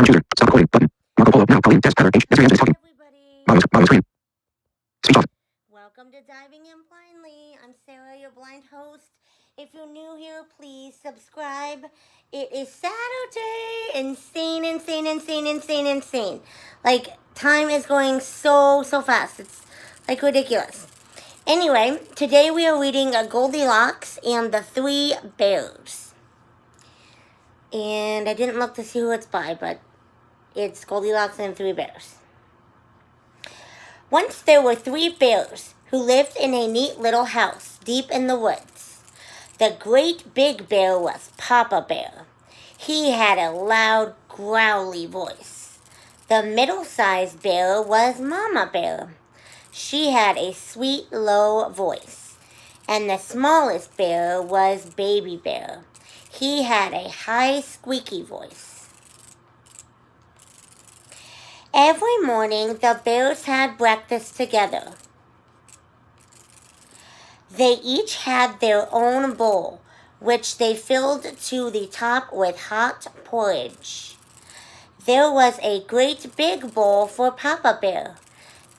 chooser. Stop recording. Button. Marco Polo. Now. Colleen. Test pattern. H. This is talking. Bottom screen. Speech off. Welcome to Diving In Blindly. I'm Sarah, your blind host. If you're new here, please subscribe. It is Saturday. Insane. Like, time is going so fast. It's, like, ridiculous. Anyway, today we are reading Goldilocks and the Three Bears. And I didn't look to see who it's by, but it's Goldilocks and Three Bears. Once there were 3 bears who lived in a neat little house deep in the woods. The great big bear was Papa Bear. He had a loud, growly voice. The middle-sized bear was Mama Bear. She had a sweet, low voice. And the smallest bear was Baby Bear. He had a high, squeaky voice. Every morning, the bears had breakfast together. They each had their own bowl, which they filled to the top with hot porridge. There was a great big bowl for Papa Bear.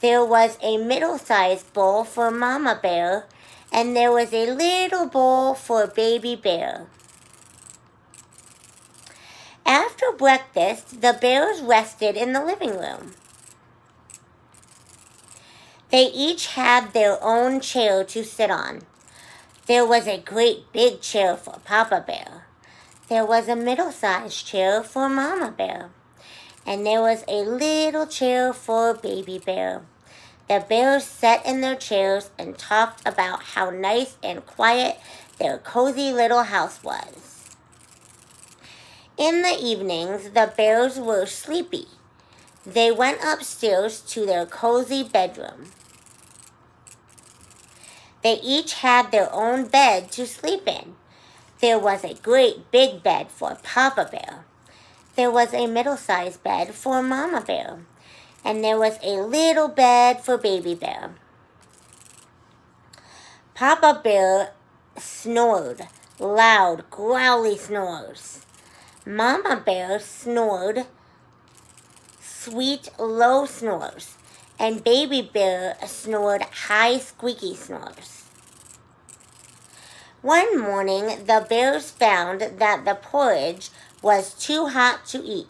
There was a middle-sized bowl for Mama Bear, and there was a little bowl for Baby Bear. After breakfast, the bears rested in the living room. They each had their own chair to sit on. There was a great big chair for Papa Bear. There was a middle-sized chair for Mama Bear. And there was a little chair for Baby Bear. The bears sat in their chairs and talked about how nice and quiet their cozy little house was. In the evenings, the bears were sleepy. They went upstairs to their cozy bedroom. They each had their own bed to sleep in. There was a great big bed for Papa Bear. There was a middle-sized bed for Mama Bear. And there was a little bed for Baby Bear. Papa Bear snored, loud, growly snores. Mama Bear snored, sweet, low snores, and Baby Bear snored high, squeaky snores. One morning, the bears found that the porridge was too hot to eat,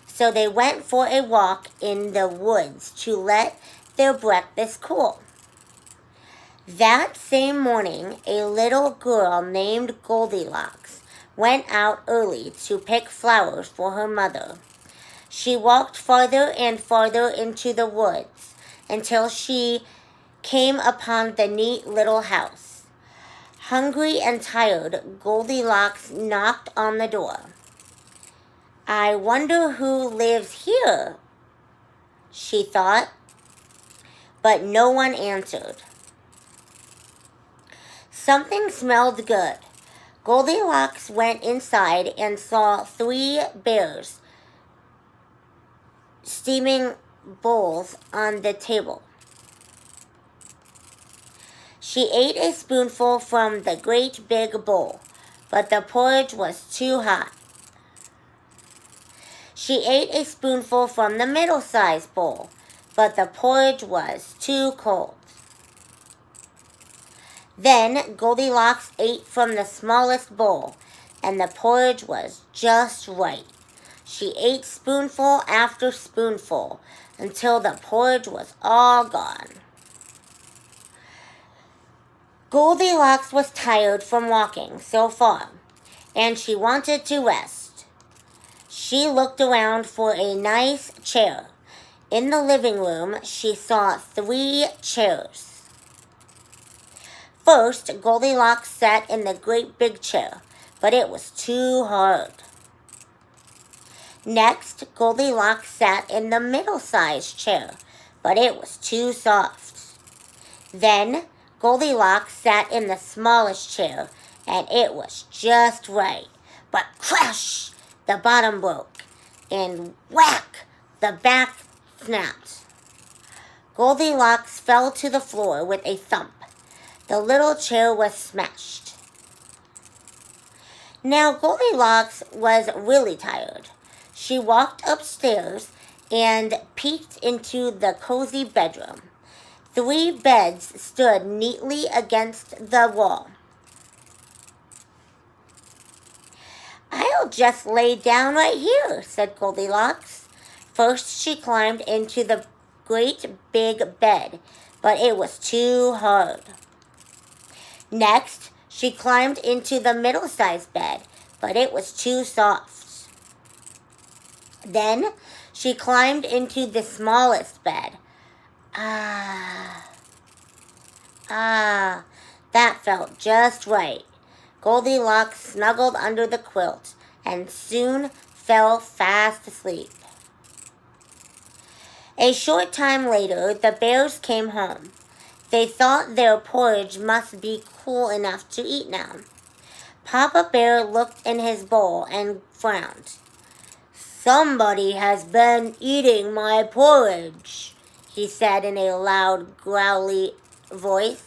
so they went for a walk in the woods to let their breakfast cool. That same morning, a little girl named Goldilocks went out early to pick flowers for her mother. She walked farther and farther into the woods until she came upon the neat little house. Hungry and tired, Goldilocks knocked on the door. "I wonder who lives here," she thought, but no one answered. Something smelled good. Goldilocks went inside and saw 3 bears steaming bowls on the table. She ate a spoonful from the great big bowl, but the porridge was too hot. She ate a spoonful from the middle-sized bowl, but the porridge was too cold. Then Goldilocks ate from the smallest bowl, and the porridge was just right. She ate spoonful after spoonful until the porridge was all gone. Goldilocks was tired from walking so far, and she wanted to rest. She looked around for a nice chair. In the living room, she saw 3 chairs. First, Goldilocks sat in the great big chair, but it was too hard. Next, Goldilocks sat in the middle-sized chair, but it was too soft. Then, Goldilocks sat in the smallest chair, and it was just right. But crash! The bottom broke, and whack! The back snapped. Goldilocks fell to the floor with a thump. The little chair was smashed. Now Goldilocks was really tired. She walked upstairs and peeked into the cozy bedroom. 3 beds stood neatly against the wall. "I'll just lay down right here," said Goldilocks. First she climbed into the great big bed, but it was too hard. Next, she climbed into the middle-sized bed, but it was too soft. Then she climbed into the smallest bed. Ah, that felt just right. Goldilocks snuggled under the quilt and soon fell fast asleep. A short time later, the bears came home. They thought their porridge must be cool enough to eat now. Papa Bear looked in his bowl and frowned. "Somebody has been eating my porridge," he said in a loud, growly voice.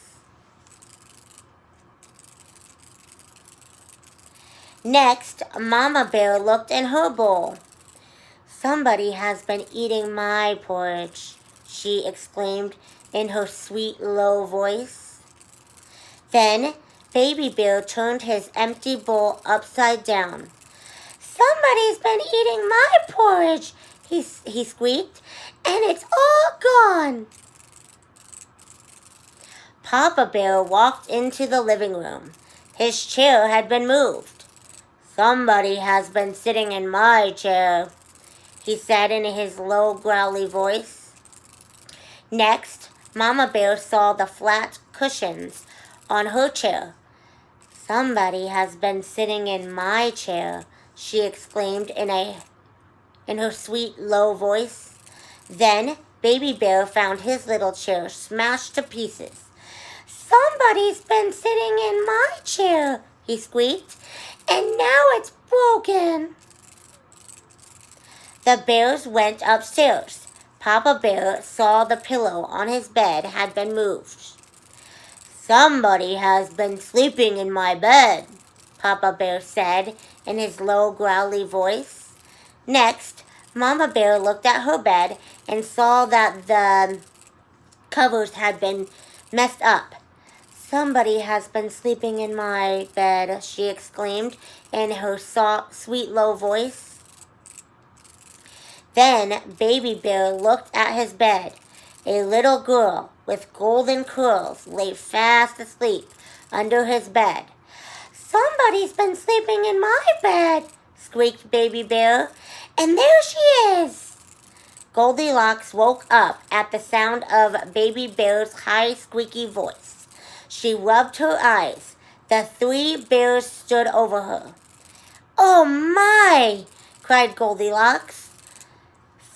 Next, Mama Bear looked in her bowl. "Somebody has been eating my porridge," she exclaimed in her sweet, low voice. Then Baby Bear turned his empty bowl upside down. "Somebody's been eating my porridge," he squeaked, "and it's all gone." Papa Bear walked into the living room. His chair had been moved. "Somebody has been sitting in my chair," he said in his low, growly voice. Next, Mama Bear saw the flat cushions on her chair. "Somebody has been sitting in my chair," she exclaimed in her sweet, low voice. Then Baby Bear found his little chair smashed to pieces. "Somebody's been sitting in my chair," he squeaked, "and now it's broken." The bears went upstairs. Papa Bear saw the pillow on his bed had been moved. "Somebody has been sleeping in my bed," Papa Bear said in his low, growly voice. Next, Mama Bear looked at her bed and saw that the covers had been messed up. "Somebody has been sleeping in my bed," she exclaimed in her soft, sweet, low voice. Then Baby Bear looked at his bed. A little girl with golden curls lay fast asleep under his bed. "Somebody's been sleeping in my bed," squeaked Baby Bear, "and there she is." Goldilocks woke up at the sound of Baby Bear's high, squeaky voice. She rubbed her eyes. The 3 bears stood over her. "Oh my!" cried Goldilocks.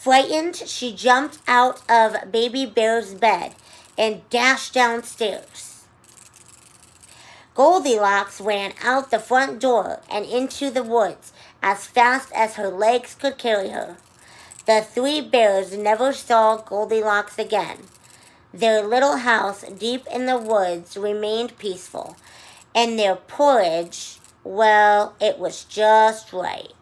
Frightened, she jumped out of Baby Bear's bed and dashed downstairs. Goldilocks ran out the front door and into the woods as fast as her legs could carry her. The 3 bears never saw Goldilocks again. Their little house deep in the woods remained peaceful, and their porridge, well, it was just right.